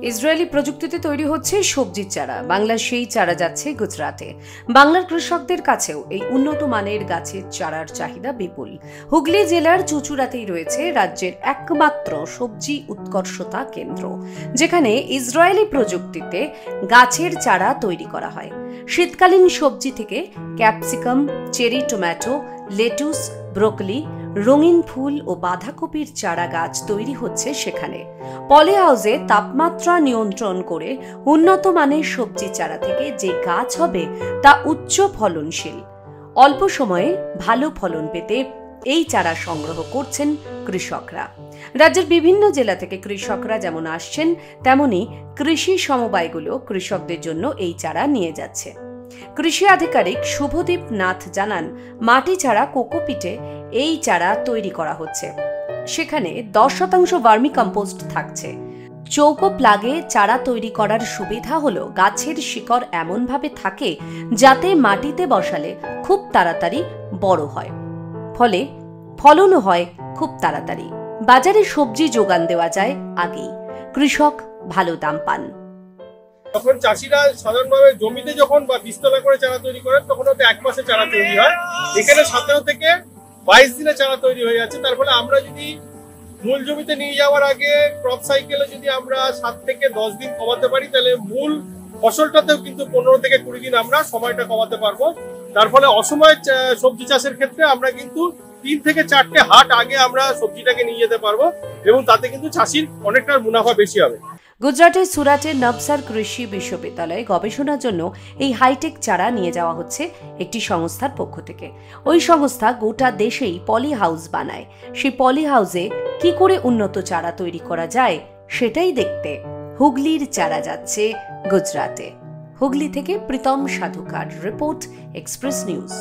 Israeli প্রযুক্তিতে তৈরি হচ্ছে সবজির চারা। বাংলার সেই চারা যাচ্ছে গুজরাটে। বাংলার কৃষকদের কাছেও এই উন্নত মানের গাছের চারার চাহিদা বিপুল। হুগলি জেলার চুঁচুড়াতেই রয়েছে রাজ্যের একমাত্র সবজি উৎকর্ষতা কেন্দ্র, যেখানে ইসরায়েলি প্রযুক্তিতে গাছের চারা তৈরি করা হয়। শীতকালীন সবজি থেকে capsicum, cherry tomato, lettuce, broccoli, রঙিন ফুল ও বাঁধাকপির চারা গাছ তৈরি হচ্ছে সেখানে। পলি হাউসে তাপমাত্রা নিয়ন্ত্রণ করে উন্নত মানের সবজি চারা থেকে যে গাছ হবে তা উচ্চ ফলনশীল। অল্প সময়ে ভালো ফলন পেতে এই চারা সংগ্রহ করছেন কৃষকরা। রাজ্যের বিভিন্ন জেলা থেকে কৃষকরা যেমন আসছেন, তেমনি কৃষি সমবায়গুলো কৃষকদের জন্য এই চারা নিয়ে যাচ্ছে। কৃষি আধিকারিক শুভদীপ নাথ জানান, মাটি ছাড়া কোকোপিটে এই চারা তৈরি করা হচ্ছে। সেখানে 10% ভার্মি কম্পোস্ট থাকছে। চৌকো প্লাগে চারা তৈরি করার সুবিধা হলো গাছের শিকড় এমনভাবে থাকে যাতে মাটিতে বসালে খুব তাড়াতাড়ি বড় হয়, ফলে ফলনও হয় খুব তাড়াতাড়ি। বাজারে সবজি যোগান দেওয়া যায় আগেই, কৃষক ভালো দাম পান। তখন চাষিরা সাধারণভাবে জমিতে যখন বা বীজতলা করে চারা তৈরি করেন তখন হয়তো 1 মাসে চারা তৈরি হয়। এখানে 17 থেকে 22 দিনে চারা তৈরি হয়ে যাচ্ছে। তার ফলে আমরা যদি মূল জমিতে নিয়ে যাওয়ার আগে ক্রপ সাইকেলে যদি আমরা 7 থেকে 10 দিন কমাতে পারি, তাহলে মূল ফসলটাতেও কিন্তু 15 থেকে 20 দিন আমরা সময়টা কমাতে পারবো। তার ফলে অসময়ে সবজি চাষের ক্ষেত্রে আমরা কিন্তু 3 থেকে 4টে হাট আগে আমরা সবজিটাকে নিয়ে যেতে পারবো এবং তাতে কিন্তু চাষির অনেকটা মুনাফা বেশি হবে। গুজরাটের সুরাটের নবসার কৃষি বিশ্ববিদ্যালয়ে গবেষণার জন্য এই হাইটেক চারা নিয়ে যাওয়া হচ্ছে একটি সংস্থার পক্ষ থেকে। ওই সংস্থা গোটা দেশেই পলি হাউস বানায়। সেই পলি হাউসে কি করে উন্নত চারা তৈরি করা যায় সেটাই দেখতে হুগলির চারা যাচ্ছে গুজরাটে। হুগলি থেকে Pritam Sadhukar report, Express news.